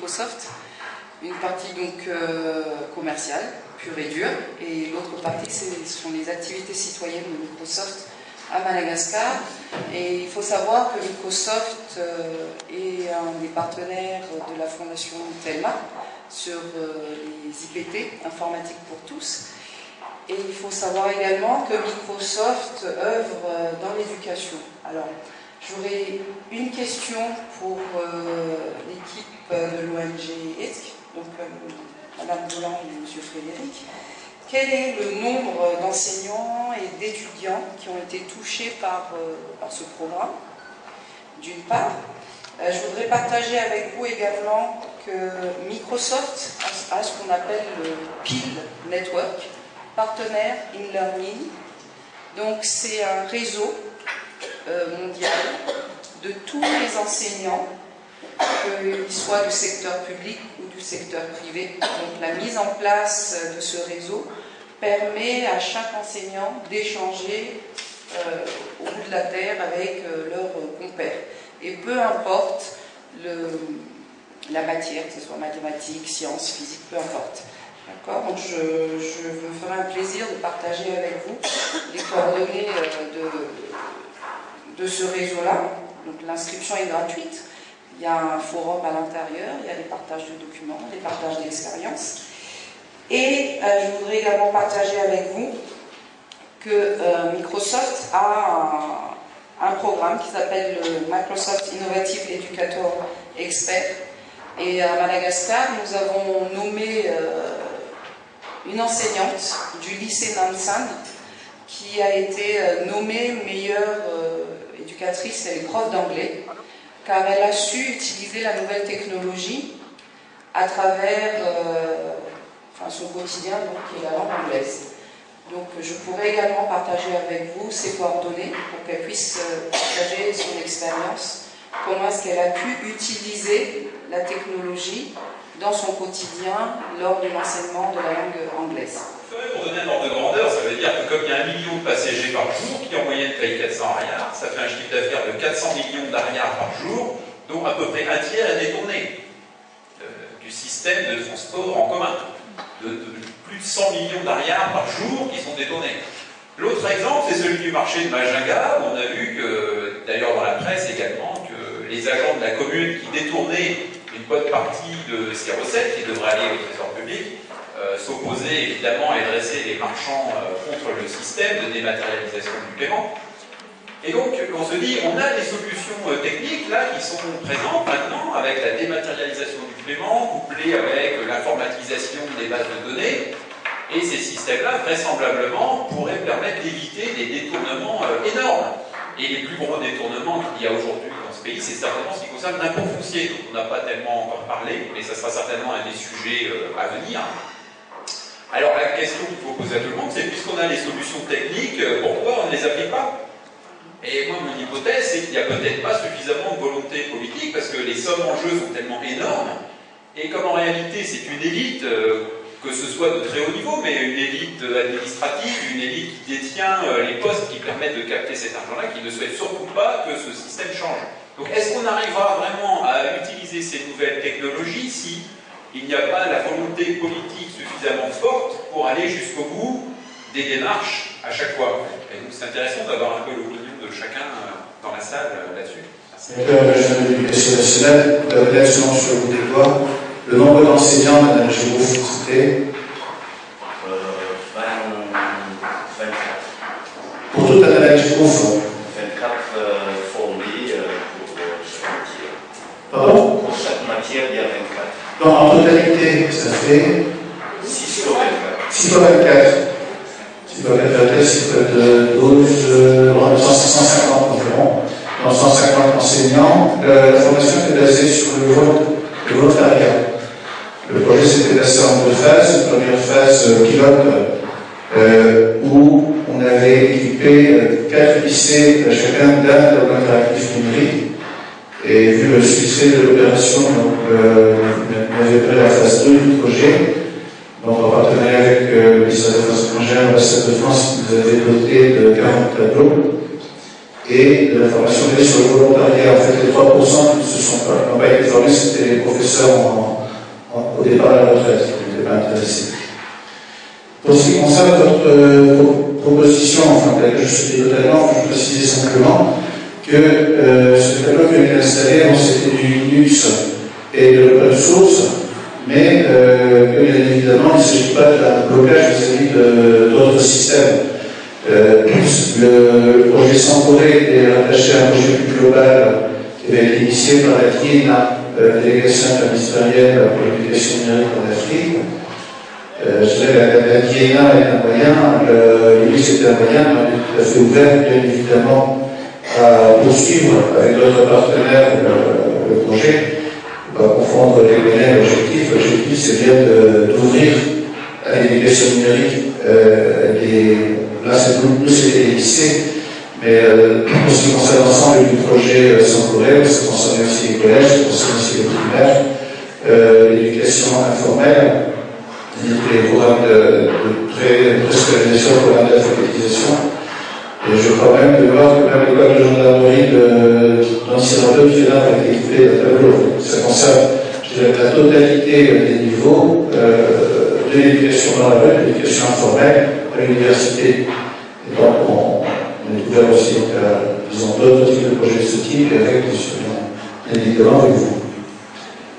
Microsoft. Une partie donc commerciale, pure et dure, et l'autre partie, ce sont les activités citoyennes de Microsoft à Madagascar. Et il faut savoir que Microsoft est un des partenaires de la fondation Telma sur les IPT, Informatique pour tous. Et il faut savoir également que Microsoft œuvre dans l'éducation. Alors, j'aurais une question pour l'équipe de l'ONG ETC, donc Madame Boulan et Monsieur Frédéric. Quel est le nombre d'enseignants et d'étudiants qui ont été touchés par ce programme, d'une part. Je voudrais partager avec vous également que Microsoft a ce qu'on appelle le PIL Network, Partenaire in Learning. Donc c'est un réseau mondial de tous les enseignants, qu'ils soient du secteur public ou du secteur privé. Donc la mise en place de ce réseau permet à chaque enseignant d'échanger au bout de la terre avec leurs compères. Et peu importe la matière, que ce soit mathématiques, sciences, physique, peu importe. D'accord? Donc je me ferai un plaisir de partager avec vous les coordonnées de ce réseau-là. Donc l'inscription est gratuite. Il y a un forum à l'intérieur, il y a des partages de documents, des partages d'expériences. Et je voudrais également partager avec vous que Microsoft a un programme qui s'appelle le Microsoft Innovative Educator Expert. Et à Madagascar, nous avons nommé une enseignante du lycée Nansan qui a été nommée meilleure éducatrice et prof d'anglais, car elle a su utiliser la nouvelle technologie à travers son quotidien, donc, qui est la langue anglaise. Donc je pourrais également partager avec vous ses coordonnées pour qu'elle puisse partager son expérience, comment est-ce qu'elle a pu utiliser la technologie dans son quotidien lors de l'enseignement de la langue anglaise. Pour donner un ordre de grandeur, ça veut dire que comme il y a 1 million de passagers par jour qui en moyenne payent 400 ariars, ça fait un chiffre d'affaires de 400 millions d'ariars par jour, dont à peu près un tiers est détourné du système de transport en commun. De plus de 100 millions d'ariars par jour qui sont détournés. L'autre exemple, c'est celui du marché de Majinga, où on a vu que, d'ailleurs dans la presse également, que les agents de la commune qui détournaient une bonne partie de ces recettes qui devraient aller au trésor public s'opposaient évidemment à dresser les marchands contre le système de dématérialisation du paiement. Et donc, on se dit, on a des solutions techniques là qui sont présentes maintenant avec la dématérialisation du paiement, couplée avec l'informatisation des bases de données. Et ces systèmes-là, vraisemblablement, pourraient permettre d'éviter des détournements énormes. Et les plus gros détournements qu'il y a aujourd'hui dans ce pays, c'est certainement ce qui concerne l'impôt foncier, dont on n'a pas tellement encore parlé, mais ça sera certainement un des sujets à venir. Alors, la question qu'il faut poser à tout le monde, c'est puisqu'on a les solutions techniques, pourquoi on ne les applique pas ? Et moi, mon hypothèse, c'est qu'il n'y a peut-être pas suffisamment de volonté politique, parce que les sommes en jeu sont tellement énormes, et comme en réalité c'est une élite, que ce soit de très haut niveau, mais une élite administrative, une élite qui détient les postes qui permettent de capter cet argent-là, qui ne souhaite surtout pas que ce système change. Donc est-ce qu'on arrivera vraiment à utiliser ces nouvelles technologies si il n'y a pas la volonté politique suffisamment forte pour aller jusqu'au bout des démarches à chaque fois? Et donc c'est intéressant d'avoir un peu l'opinion de chacun dans la salle là-dessus. Régional d'éducation nationale, peut-être selon sur le bout des doigts, le nombre d'enseignants, Madame Géraud, c'était 24. pour toute la analyse confond. 24 formés pour chaque matière. Pardon? Pour chaque matière, il y a 24. Donc en totalité, ça fait 6 fois 24. 6 fois 24. 6 fois 24, c'est près de 150 environ. Dans 150 enseignants. La formation était basée sur le volontariat. Le projet s'était placé en 2 phases. Une première phase pilote où on avait équipé 4 lycées, chacun d'un tableau interactif numérique. Et vu le succès de l'opération, on avait pris la phase 2 du projet. Donc en partenariat avec le ministère des Affaires étrangères, l'ambassade de France, qui nous avait doté de 40 tableaux. Et le la formation basée sur le volontariat. En fait, les 3% qui n'ont pas été formés, c'était les professeurs au départ à la retraite, qui n'étaient pas intéressés. Pour ce qui concerne votre proposition, enfin, je suis totalement, je précisais simplement que ce tableau que j'ai installé, c'était du Linux et de l'open source, mais que bien évidemment, il ne s'agit pas d'un blocage vis-à-vis d'autres systèmes. Le projet Sankoré est rattaché à un projet plus global qui avait été initié par la TIENA, délégation interministérielle pour l'éducation numérique en Afrique. Je dirais la TIENA est un moyen, l'UNIX est un moyen, mais on est tout à fait ouvert, bien évidemment, à poursuivre avec d'autres partenaires le projet. On va confondre les moyens et l'objectif. L'objectif, c'est bien d'ouvrir à l'éducation numérique là, nous, c'est les lycées, mais pour ce qui concerne l'ensemble du projet Sankoré, ça concerne aussi les collèges, ça concerne aussi les primaires, l'éducation informelle, les programmes de préscolarisation, programmes d'alphabétisation. Et je crois même de voir que même l'école de gendarmerie d'Ancy-Randeux qui fait là a été équipée d'un tableau. Ça concerne, je dirais, la totalité des niveaux de l'éducation dans la rue, de l'éducation informelle, à l'université. Et donc, on est ouvert aussi à, disons, d'autres types de projets de ce type, et avec, bien évidemment, avec vous.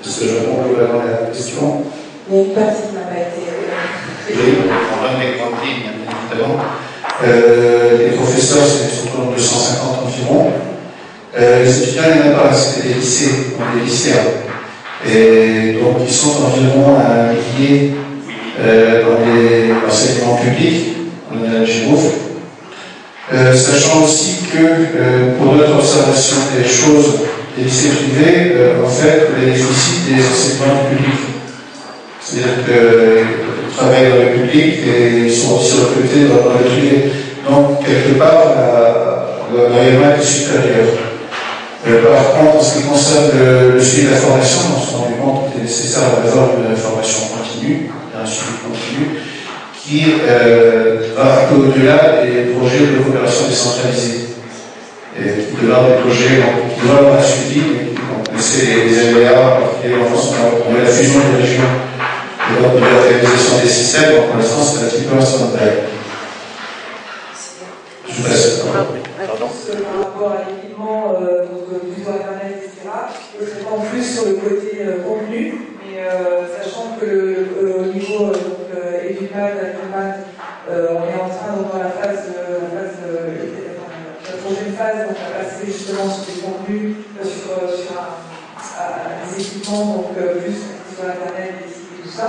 Est-ce que je réponds globalement à la question? Il y a une partie qui n'a pas été. Oui, on va les grandes lignes, bien évidemment. Les professeurs, c'est autour de 250 environ. Les étudiants, il n'y en a pas, c'était des lycées, des lycéens. Et donc, ils sont environ à 1 millier dans les enseignements publics, on a la GIMOF. Sachant aussi que pour notre observation des choses, les lycées privés, en fait, bénéficient des enseignements publics. C'est-à-dire qu'ils travaillent dans le public et ils sont aussi recrutés dans le privé. Donc, quelque part, le rayonnement est supérieur. Par contre, en ce qui concerne le suivi de la formation, on s'est rendu compte qu'il est nécessaire d'avoir une formation continue, un suivi continu, qui va un peu au-delà des projets de coopération décentralisée. Et qui demandent des projets qui doivent avoir un suivi, on connaissait les aléas, en France, on a la fusion des régions. Et donc, de la réalisation des systèmes, donc pour l'instant, c'est un petit peu instantané. Je vous laisse. Pardon. Par rapport à l'équipement, plutôt Internet, etc., et en plus sur le côté contenu, mais sachant que au niveau EduPad, AcroMat, on est en train, donc, dans la prochaine phase, donc, à passer justement sur des contenus, sur des équipements, donc plus sur Internet, et tout ça.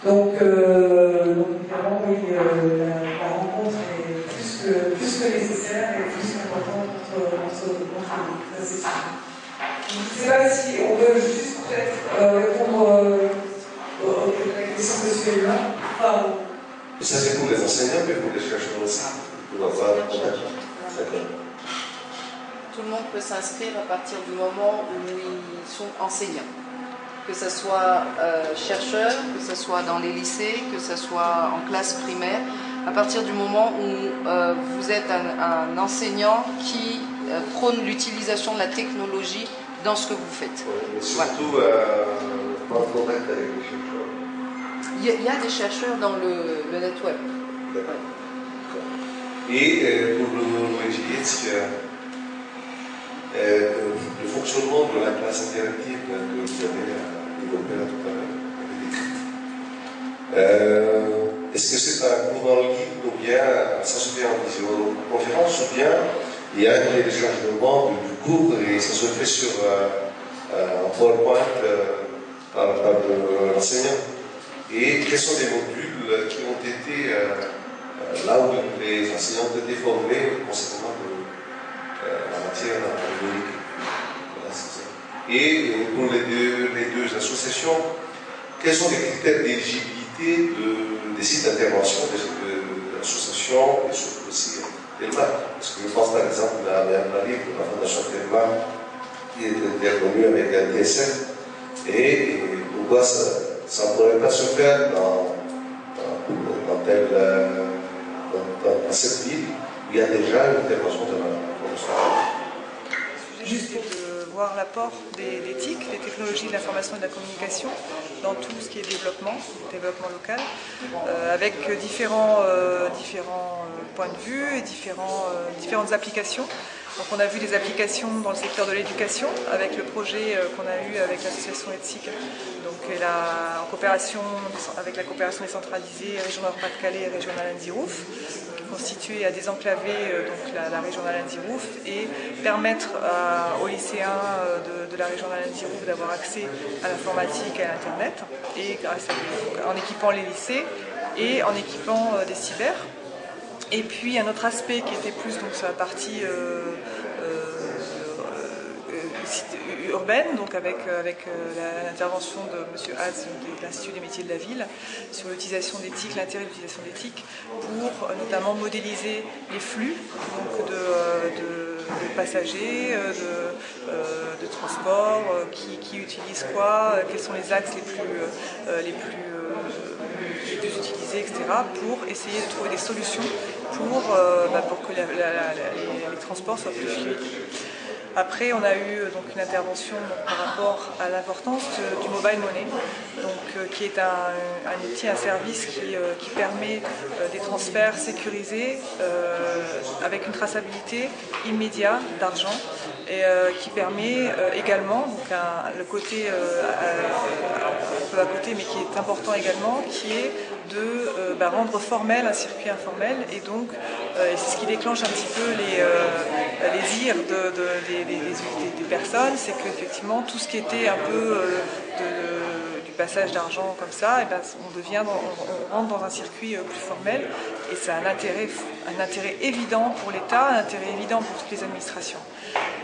Donc évidemment, oui, la rencontre est plus que nécessaire et plus qu'importante entre nous. Ça, c'est sûr. Je ne sais pas si on peut juste peut-être répondre à la question de celui-là. Ça, c'est pour les enseignants, mais pour les chercheurs aussi. Tout le monde peut s'inscrire à partir du moment où ils sont enseignants. Que ce soit chercheur, que ce soit dans les lycées, que ce soit en classe primaire, à partir du moment où vous êtes un enseignant qui prône l'utilisation de la technologie dans ce que vous faites. Mais surtout, en contact avec les chercheurs. Il y a des chercheurs dans le net web. D'accord. Et pour l'ONGH, le fonctionnement de la classe interactive que vous avez développé là tout à l'heure. Est-ce que c'est un cours dans le guide ou bien ça se fait en visioconférence ou bien il y a un téléchargement du cours et ça se fait sur un PowerPoint par l'enseignant? Et quels sont les modules qui ont été là où les enseignants ont été formés concernant la matière numérique? Voilà, c'est ça. Et pour les deux associations, quels sont les critères d'éligibilité des sites d'intervention de l'association et surtout aussi Telma? Parce que je pense par exemple à Paris, pour la Fondation Telma, qui est intervenue avec un DSF, et pourquoi ça ne pourrait pas se faire dans cette ville où il y a déjà une intervention de la Fondation. juste de voir l'apport des TIC, des technologies de l'information et de la communication, dans tout ce qui est développement local, avec différents points de vue et différentes applications. Donc on a vu des applications dans le secteur de l'éducation avec le projet qu'on a eu avec l'association ETSIC, donc en coopération avec la coopération décentralisée régionale Pas-de-Calais et régionale Andirouf, constituée à désenclaver donc la régionale Andirouf et permettre aux lycéens de la régionale Andirouf d'avoir accès à l'informatique et à l'internet, et en équipant les lycées et en équipant des cyber. Et puis un autre aspect qui était plus donc, sur la partie urbaine, donc avec l'intervention de M. Haz de l'Institut des métiers de la ville sur l'utilisation des TIC, l'intérêt de l'utilisation des TIC pour notamment modéliser les flux donc de passagers, de transport, qui utilisent quoi, quels sont les axes les plus utilisés, etc., pour essayer de trouver des solutions pour que les transports soient plus fluides. Après, on a eu donc une intervention par rapport à l'importance du mobile money, donc, qui est un outil, un service qui permet des transferts sécurisés avec une traçabilité immédiate d'argent et qui permet également, donc le côté un peu à côté mais qui est important également, qui est de rendre formel un circuit informel, et donc c'est ce qui déclenche un petit peu les ires des personnes, c'est qu'effectivement tout ce qui était un peu du passage d'argent comme ça, on rentre dans un circuit plus formel, et c'est un intérêt évident pour l'État, un intérêt évident pour toutes les administrations.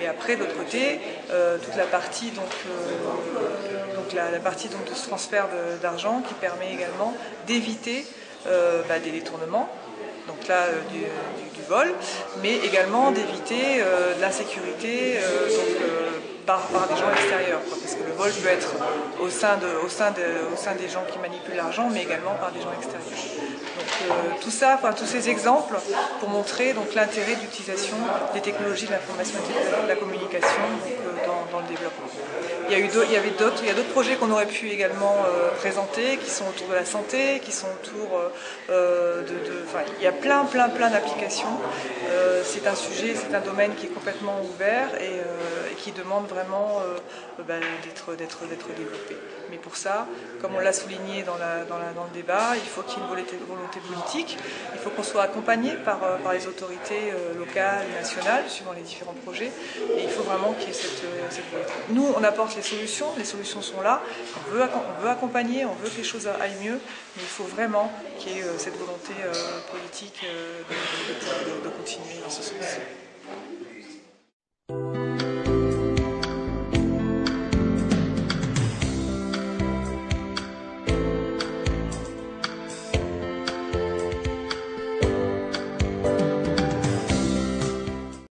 Et après, de l'autre côté, toute la partie la partie donc, de ce transfert d'argent qui permet également d'éviter des détournements, donc là du vol, mais également d'éviter de l'insécurité par des gens extérieurs, parce que le vol peut être au sein des gens qui manipulent l'argent, mais également par des gens extérieurs. Donc tout ça, tous ces exemples pour montrer l'intérêt d'utilisation des technologies de l'information et de la communication dans le développement. Il y a d'autres projets qu'on aurait pu également présenter, qui sont autour de la santé, qui sont autour il y a plein d'applications. C'est un sujet, c'est un domaine qui est complètement ouvert et qui demande vraiment d'être développé. Mais pour ça, comme on l'a souligné dans le débat, il faut qu'il y ait une volonté politique, il faut qu'on soit accompagné par les autorités locales et nationales suivant les différents projets, et il faut vraiment qu'il y ait cette volonté. Nous, on apporte les solutions sont là, on veut accompagner, on veut que les choses aillent mieux, mais il faut vraiment qu'il y ait cette volonté politique de continuer dans ce sens.